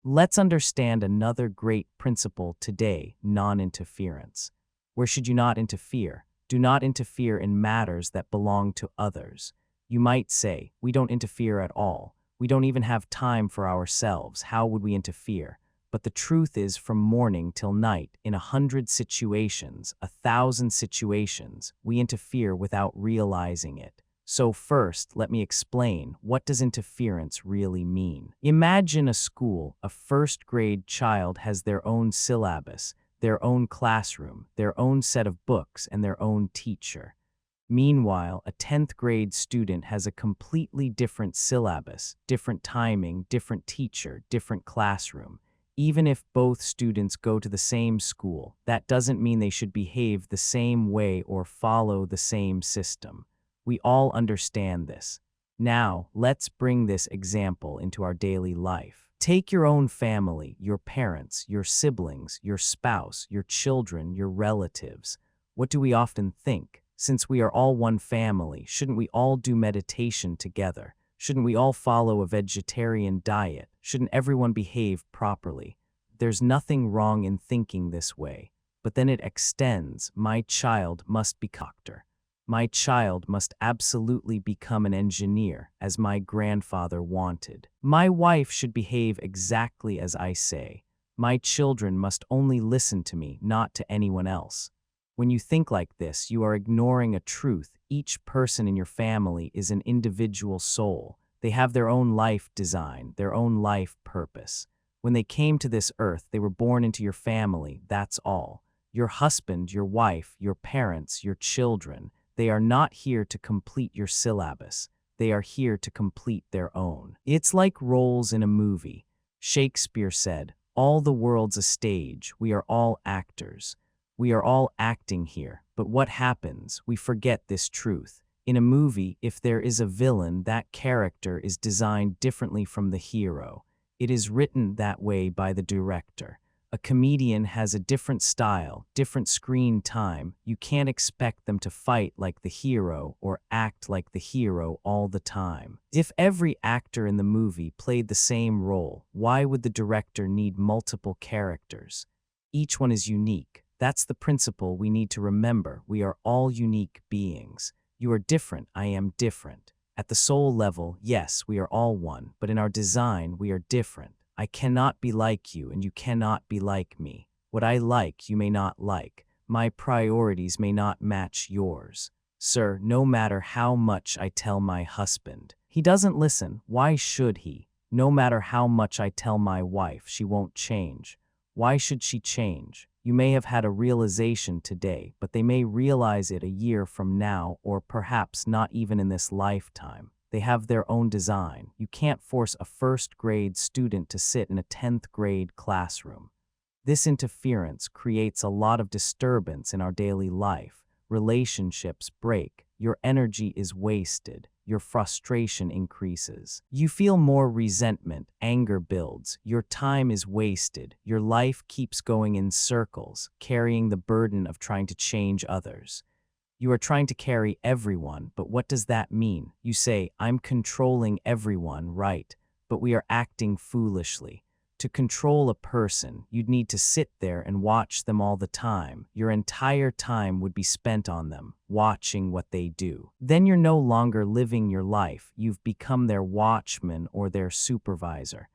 Let's understand another great principle today, non-interference. Where should you not interfere? Do not interfere in matters that belong to others. You might say, we don't interfere at all. We don't even have time for ourselves. How would we interfere? But the truth is, from morning till night, in 100 situations, 1,000 situations, we interfere without realizing it. So first, let me explain, what does interference really mean? Imagine a school. A first-grade child has their own syllabus, their own classroom, their own set of books, and their own teacher. Meanwhile, a 10th grade student has a completely different syllabus, different timing, different teacher, different classroom. Even if both students go to the same school, that doesn't mean they should behave the same way or follow the same system. We all understand this. Now, let's bring this example into our daily life. Take your own family, your parents, your siblings, your spouse, your children, your relatives. What do we often think? Since we are all one family, shouldn't we all do meditation together? Shouldn't we all follow a vegetarian diet? Shouldn't everyone behave properly? There's nothing wrong in thinking this way. But then it extends, my child must be a doctor. My child must absolutely become an engineer, as my grandfather wanted. My wife should behave exactly as I say. My children must only listen to me, not to anyone else. When you think like this, you are ignoring a truth. Each person in your family is an individual soul. They have their own life design, their own life purpose. When they came to this earth, they were born into your family, that's all. Your husband, your wife, your parents, your children, they are not here to complete your syllabus. They are here to complete their own. It's like roles in a movie. Shakespeare said, "All the world's a stage. We are all actors." We are all acting here, but what happens? We forget this truth. In a movie, if there is a villain, that character is designed differently from the hero. It is written that way by the director. A comedian has a different style, different screen time. You can't expect them to fight like the hero or act like the hero all the time. If every actor in the movie played the same role, why would the director need multiple characters? Each one is unique. That's the principle we need to remember. We are all unique beings. You are different, I am different. At the soul level, yes, we are all one, but in our design, we are different. I cannot be like you, and you cannot be like me. What I like, you may not like. My priorities may not match yours. Sir, no matter how much I tell my husband, he doesn't listen. Why should he? No matter how much I tell my wife, she won't change. Why should she change? You may have had a realization today, but they may realize it a year from now, or perhaps not even in this lifetime. They have their own design. You can't force a first-grade student to sit in a 10th grade classroom. This interference creates a lot of disturbance in our daily life. Relationships break. Your energy is wasted. Your frustration increases. You feel more resentment. Anger builds. Your time is wasted. Your life keeps going in circles, carrying the burden of trying to change others. You are trying to carry everyone, but what does that mean? You say, I'm controlling everyone, right? But we are acting foolishly. To control a person, you'd need to sit there and watch them all the time. Your entire time would be spent on them, watching what they do. Then you're no longer living your life. You've become their watchman or their supervisor.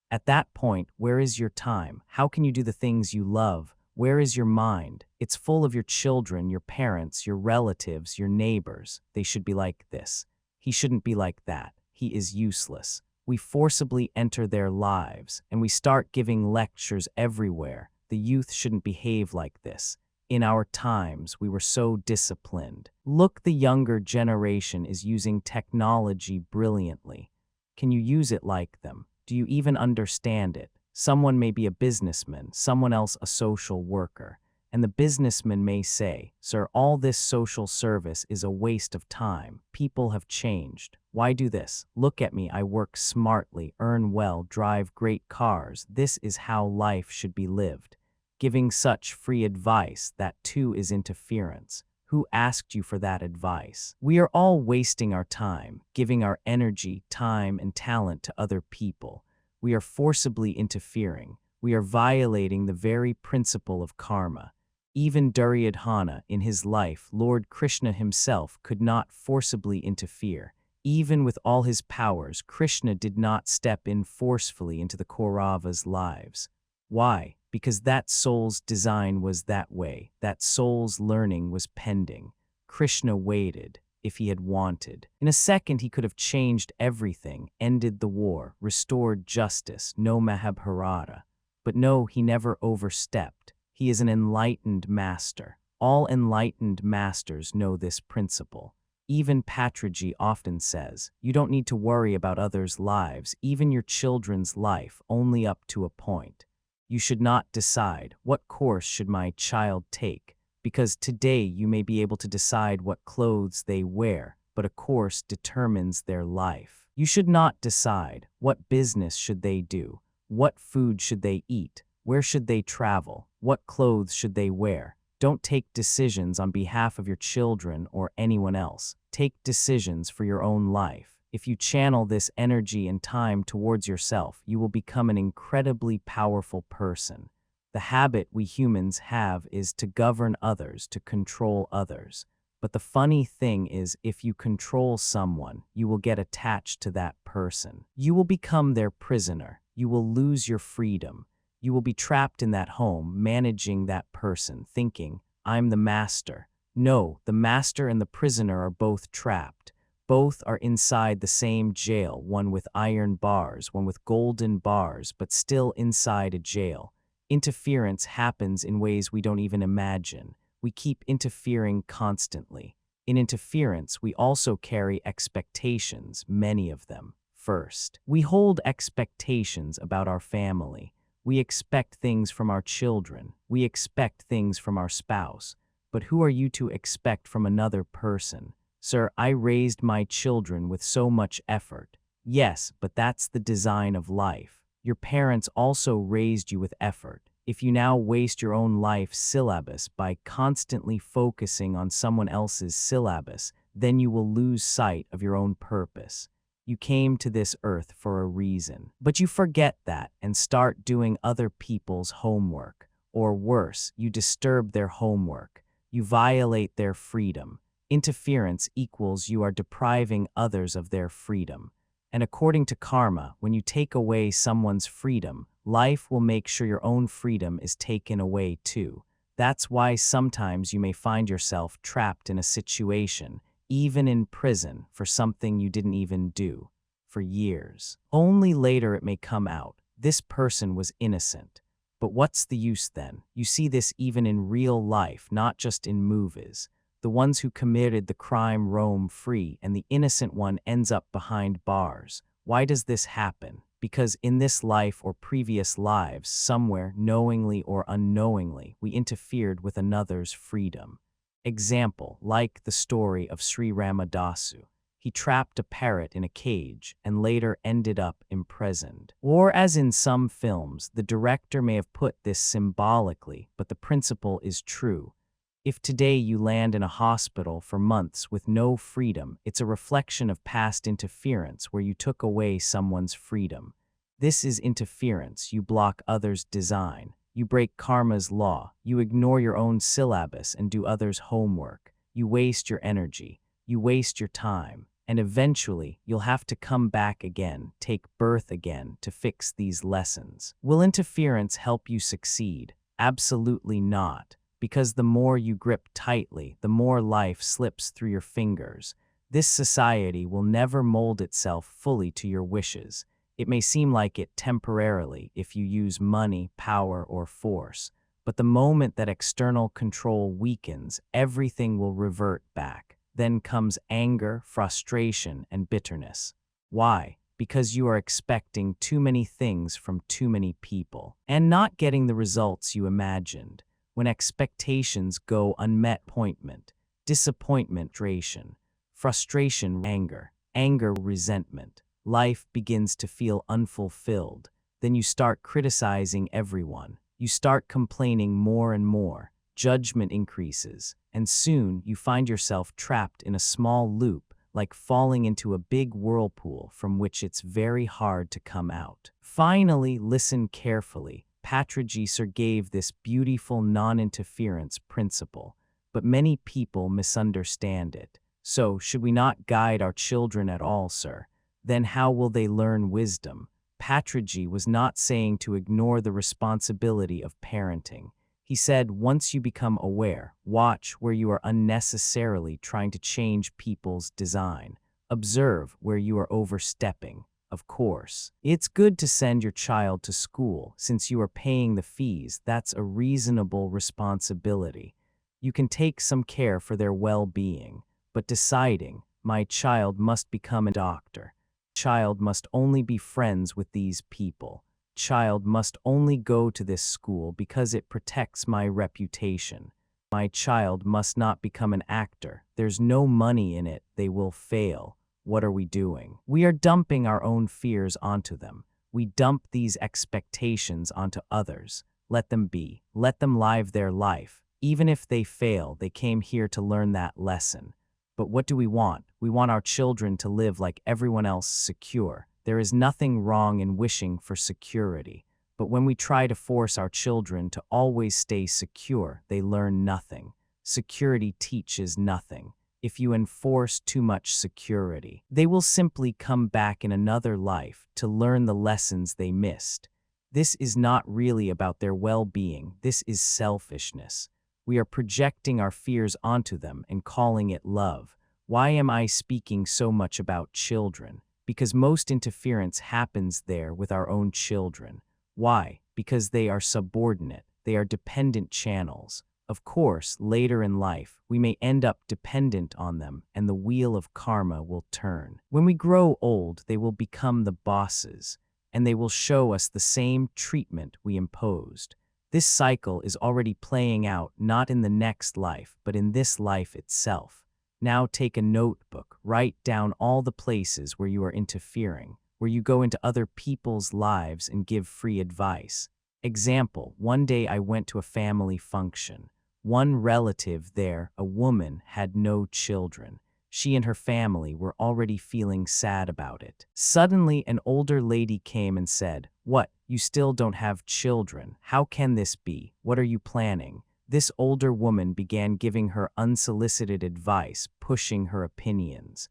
At that point, where is your time? How can you do the things you love? Where is your mind? It's full of your children, your parents, your relatives, your neighbors. They should be like this. He shouldn't be like that. He is useless. We forcibly enter their lives, and we start giving lectures everywhere. The youth shouldn't behave like this. In our times, we were so disciplined. Look, the younger generation is using technology brilliantly. Can you use it like them? Do you even understand it? Someone may be a businessman, someone else a social worker. And the businessman may say, "Sir, all this social service is a waste of time. People have changed. Why do this? Look at me, I work smartly, earn well, drive great cars. This is how life should be lived." Giving such free advice, that too is interference. Who asked you for that advice? We are all wasting our time, giving our energy, time, and talent to other people. We are forcibly interfering. We are violating the very principle of karma. Even Duryodhana, in his life, Lord Krishna himself, could not forcibly interfere. Even with all his powers, Krishna did not step in forcefully into the Kauravas' lives. Why? Because that soul's design was that way. That soul's learning was pending. Krishna waited, if he had wanted. In a second, he could have changed everything, ended the war, restored justice, no Mahabharata. But no, he never overstepped. He is an enlightened master. All enlightened masters know this principle. Even Patraji often says, you don't need to worry about others' lives, even your children's life, only up to a point. You should not decide, what course should my child take? Because today you may be able to decide what clothes they wear, but a course determines their life. You should not decide, what business should they do? What food should they eat? Where should they travel? What clothes should they wear? Don't take decisions on behalf of your children or anyone else. Take decisions for your own life. If you channel this energy and time towards yourself, you will become an incredibly powerful person. The habit we humans have is to govern others, to control others. But the funny thing is, if you control someone, you will get attached to that person. You will become their prisoner. You will lose your freedom. You will be trapped in that home, managing that person, thinking, I'm the master. No, the master and the prisoner are both trapped. Both are inside the same jail, one with iron bars, one with golden bars, but still inside a jail. Interference happens in ways we don't even imagine. We keep interfering constantly. In interference, we also carry expectations, many of them. First, we hold expectations about our family. We expect things from our children. We expect things from our spouse. But who are you to expect from another person? Sir, I raised my children with so much effort. Yes, but that's the design of life. Your parents also raised you with effort. If you now waste your own life syllabus by constantly focusing on someone else's syllabus, then you will lose sight of your own purpose. You came to this earth for a reason, but you forget that and start doing other people's homework. Or worse, you disturb their homework. You violate their freedom. Interference equals you are depriving others of their freedom. And according to karma, when you take away someone's freedom, life will make sure your own freedom is taken away too. That's why sometimes you may find yourself trapped in a situation, even in prison, for something you didn't even do, for years. Only later it may come out, this person was innocent. But what's the use then? You see this even in real life, not just in movies. The ones who committed the crime roam free, and the innocent one ends up behind bars. Why does this happen? Because in this life or previous lives, somewhere, knowingly or unknowingly, we interfered with another's freedom. Example, like the story of Sri Ramadasu. He trapped a parrot in a cage and later ended up imprisoned. Or as in some films, the director may have put this symbolically, but the principle is true. If today you land in a hospital for months with no freedom, it's a reflection of past interference where you took away someone's freedom. This is interference. You block others' design. You break karma's law. You ignore your own syllabus and do others' homework. You waste your energy. You waste your time. And eventually, you'll have to come back again, take birth again to fix these lessons. Will interference help you succeed? Absolutely not. Because the more you grip tightly, the more life slips through your fingers. This society will never mold itself fully to your wishes. It may seem like it temporarily if you use money, power, or force. But the moment that external control weakens, everything will revert back. Then comes anger, frustration, and bitterness. Why? Because you are expecting too many things from too many people and not getting the results you imagined. When expectations go unmet, disappointment, frustration, anger, resentment, life begins to feel unfulfilled. Then you start criticizing everyone. You start complaining more and more. Judgment increases, and soon you find yourself trapped in a small loop, like falling into a big whirlpool from which it's very hard to come out. Finally, listen carefully. Patrick gave this beautiful non-interference principle, but many people misunderstand it. So, should we not guide our children at all, sir? Then how will they learn wisdom? Patrick was not saying to ignore the responsibility of parenting. He said, once you become aware, watch where you are unnecessarily trying to change people's design. Observe where you are overstepping. Of course, it's good to send your child to school since you are paying the fees. That's a reasonable responsibility. You can take some care for their well-being, but deciding, my child must become a doctor. Child must only be friends with these people. Child must only go to this school because it protects my reputation. My child must not become an actor. There's no money in it. They will fail. What are we doing? We are dumping our own fears onto them. We dump these expectations onto others. Let them be. Let them live their life. Even if they fail, they came here to learn that lesson. But what do we want? We want our children to live like everyone else, secure. There is nothing wrong in wishing for security. But when we try to force our children to always stay secure, they learn nothing. Security teaches nothing. If you enforce too much security, they will simply come back in another life to learn the lessons they missed. This is not really about their well-being. This is selfishness. We are projecting our fears onto them and calling it love. Why am I speaking so much about children? Because most interference happens there with our own children. Why? Because they are subordinate. They are dependent channels. Of course, later in life, we may end up dependent on them, and the wheel of karma will turn. When we grow old, they will become the bosses, and they will show us the same treatment we imposed. This cycle is already playing out not in the next life, but in this life itself. Now take a notebook, write down all the places where you are interfering, where you go into other people's lives and give free advice. Example, one day I went to a family function. One relative there, a woman, had no children. She and her family were already feeling sad about it. Suddenly, an older lady came and said, "What? You still don't have children? How can this be? What are you planning?" This older woman began giving her unsolicited advice, pushing her opinions.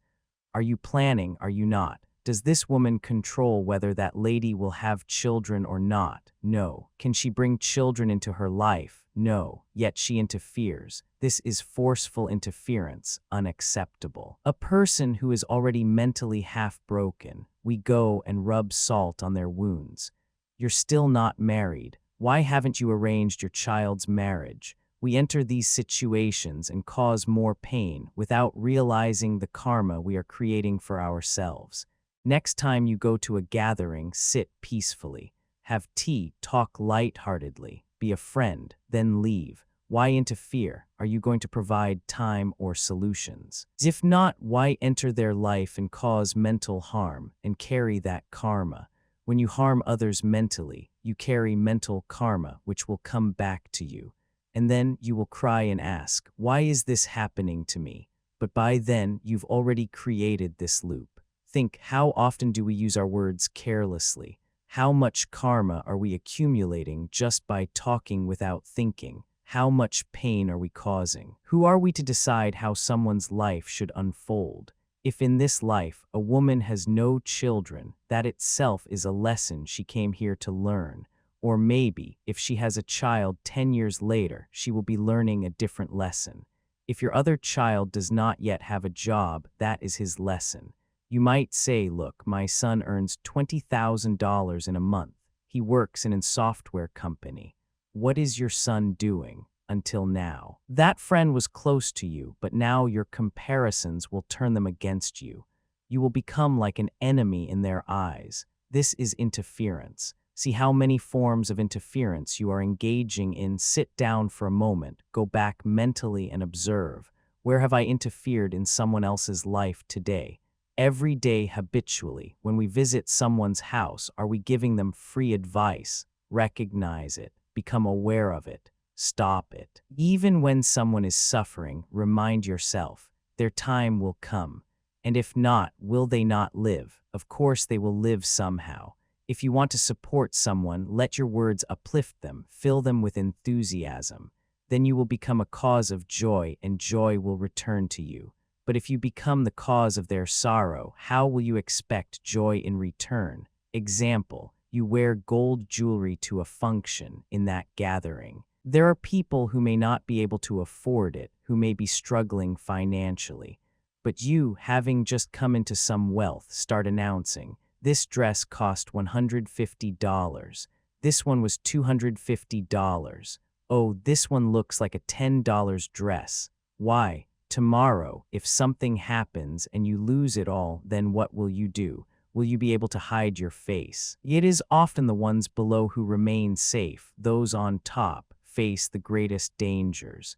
Are you planning? Are you not? Does this woman control whether that lady will have children or not? No. Can she bring children into her life? No. Yet she interferes. This is forceful interference, unacceptable. A person who is already mentally half broken, we go and rub salt on their wounds. You're still not married. Why haven't you arranged your child's marriage? We enter these situations and cause more pain without realizing the karma we are creating for ourselves. Next time you go to a gathering, sit peacefully. Have tea, talk lightheartedly, be a friend, then leave. Why interfere? Are you going to provide time or solutions? If not, why enter their life and cause mental harm and carry that karma? When you harm others mentally, you carry mental karma, which will come back to you. And then you will cry and ask, why is this happening to me? But by then, you've already created this loop. Think, how often do we use our words carelessly? How much karma are we accumulating just by talking without thinking? How much pain are we causing? Who are we to decide how someone's life should unfold? If in this life a woman has no children, that itself is a lesson she came here to learn. Or maybe, if she has a child 10 years later, she will be learning a different lesson. If your other child does not yet have a job, that is his lesson. You might say, look, my son earns $20,000 in a month. He works in a software company. What is your son doing until now? That friend was close to you, but now your comparisons will turn them against you. You will become like an enemy in their eyes. This is interference. See how many forms of interference you are engaging in. Sit down for a moment, go back mentally and observe. Where have I interfered in someone else's life today? Every day habitually, when we visit someone's house, are we giving them free advice? Recognize it. Become aware of it. Stop it. Even when someone is suffering, remind yourself, their time will come. And if not, will they not live? Of course they will live somehow. If you want to support someone, let your words uplift them, fill them with enthusiasm. Then you will become a cause of joy, and joy will return to you. But if you become the cause of their sorrow, how will you expect joy in return? Example, you wear gold jewelry to a function. In that gathering, there are people who may not be able to afford it, who may be struggling financially. But you, having just come into some wealth, start announcing, "This dress cost $150. This one was $250. Oh, this one looks like a $10 dress. Why? Tomorrow, if something happens and you lose it all, then what will you do? Will you be able to hide your face?" It is often the ones below who remain safe. Those on top face the greatest dangers.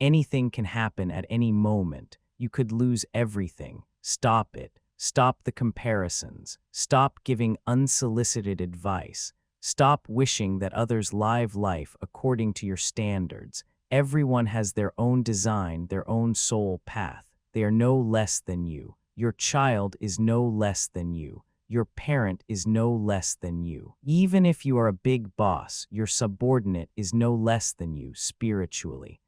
Anything can happen at any moment. You could lose everything. Stop it. Stop the comparisons. Stop giving unsolicited advice. Stop wishing that others live life according to your standards. Everyone has their own design, their own soul path. They are no less than you. Your child is no less than you. Your parent is no less than you. Even if you are a big boss, your subordinate is no less than you spiritually.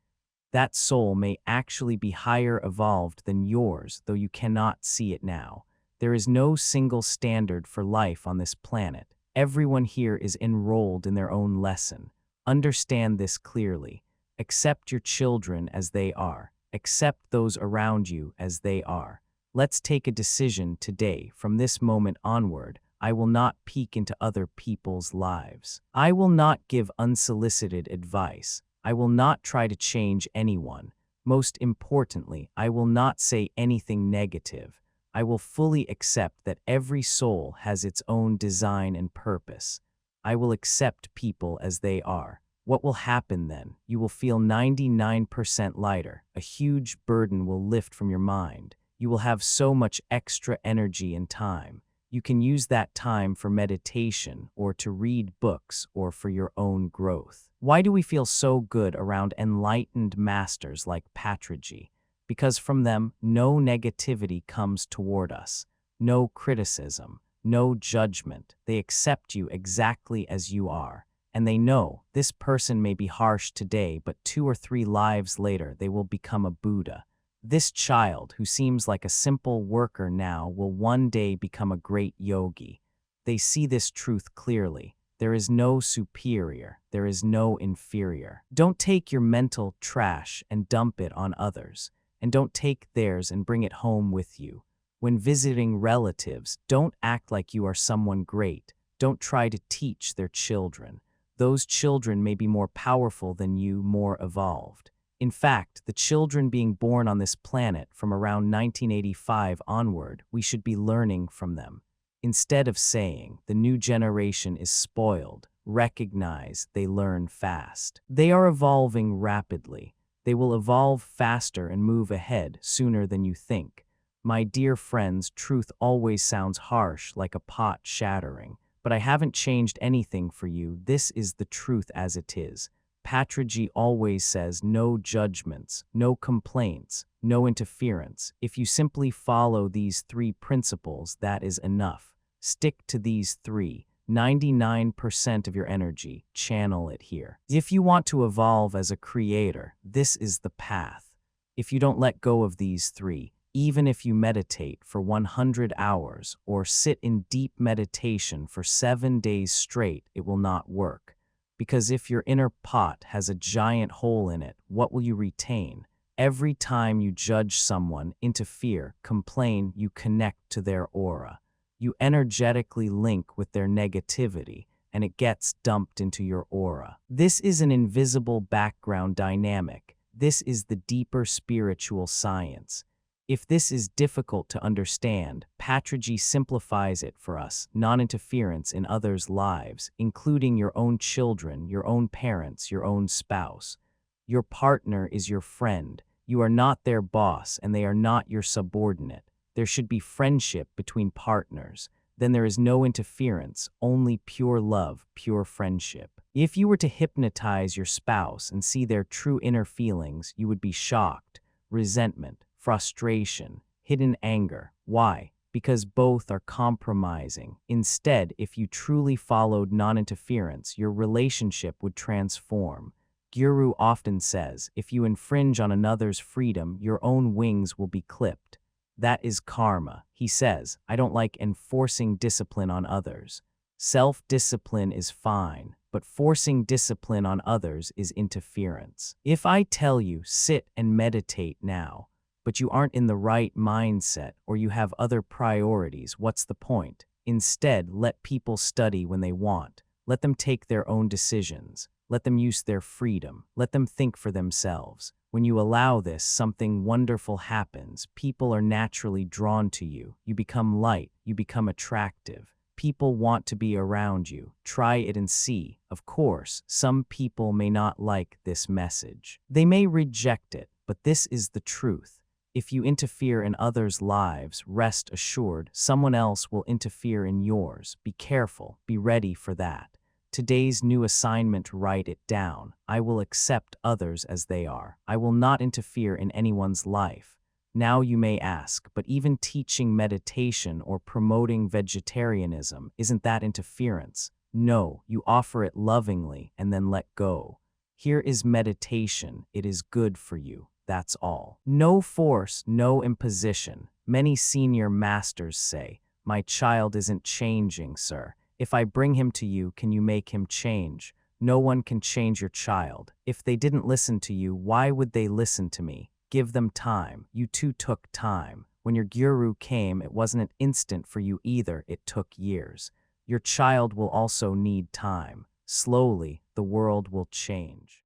That soul may actually be higher evolved than yours, though you cannot see it now. There is no single standard for life on this planet. Everyone here is enrolled in their own lesson. Understand this clearly. Accept your children as they are. Accept those around you as they are. Let's take a decision today. From this moment onward, I will not peek into other people's lives. I will not give unsolicited advice. I will not try to change anyone. Most importantly, I will not say anything negative. I will fully accept that every soul has its own design and purpose. I will accept people as they are. What will happen then? You will feel 99% lighter. A huge burden will lift from your mind. You will have so much extra energy and time. You can use that time for meditation or to read books or for your own growth. Why do we feel so good around enlightened masters like Patrici? Because from them, no negativity comes toward us, no criticism, no judgment. They accept you exactly as you are. And they know this person may be harsh today, but 2 or 3 lives later, they will become a Buddha. This child, who seems like a simple worker now, will one day become a great yogi. They see this truth clearly. There is no superior. There is no inferior. Don't take your mental trash and dump it on others. And don't take theirs and bring it home with you. When visiting relatives, don't act like you are someone great. Don't try to teach their children. Those children may be more powerful than you, more evolved. In fact, the children being born on this planet from around 1985 onward, we should be learning from them. Instead of saying, the new generation is spoiled, recognize they learn fast. They are evolving rapidly. They will evolve faster and move ahead sooner than you think. My dear friends, truth always sounds harsh, like a pot shattering. But I haven't changed anything for you. This is the truth as it is. Patrici always says no judgments, no complaints, no interference. If you simply follow these 3 principles, that is enough. Stick to these 3. 99% of your energy, channel it here. If you want to evolve as a creator, this is the path. If you don't let go of these 3, even if you meditate for 100 hours or sit in deep meditation for 7 days straight, it will not work. Because if your inner pot has a giant hole in it, what will you retain? Every time you judge someone, interfere, complain, you connect to their aura. You energetically link with their negativity, and it gets dumped into your aura. This is an invisible background dynamic. This is the deeper spiritual science. If this is difficult to understand, Patrici simplifies it for us: non-interference in others' lives, including your own children, your own parents, your own spouse. Your partner is your friend. You are not their boss, and they are not your subordinate. There should be friendship between partners. Then there is no interference, only pure love, pure friendship. If you were to hypnotize your spouse and see their true inner feelings, you would be shocked. Resentment, frustration, hidden anger. Why? because both are compromising. Instead, if you truly followed non-interference, your relationship would transform. Guru often says, if you infringe on another's freedom, your own wings will be clipped. That is karma. He says, I don't like enforcing discipline on others. Self-discipline is fine, but forcing discipline on others is interference. If I tell you, sit and meditate now, but you aren't in the right mindset or you have other priorities, what's the point? Instead, let people study when they want. Let them take their own decisions. Let them use their freedom. Let them think for themselves. When you allow this, something wonderful happens. People are naturally drawn to you. You become light. You become attractive. People want to be around you. Try it and see. Of course, some people may not like this message. They may reject it, but this is the truth. If you interfere in others' lives, rest assured, someone else will interfere in yours. Be careful. Be ready for that. Today's new assignment, write it down. I will accept others as they are. I will not interfere in anyone's life. Now you may ask, but even teaching meditation or promoting vegetarianism, isn't that interference? No, you offer it lovingly and then let go. Here is meditation. It is good for you. That's all. No force, no imposition. Many senior masters say, my child isn't changing, sir. If I bring him to you, can you make him change? No one can change your child. If they didn't listen to you, why would they listen to me? Give them time. You too took time. When your guru came, it wasn't an instant for you either. It took years. Your child will also need time. Slowly, the world will change.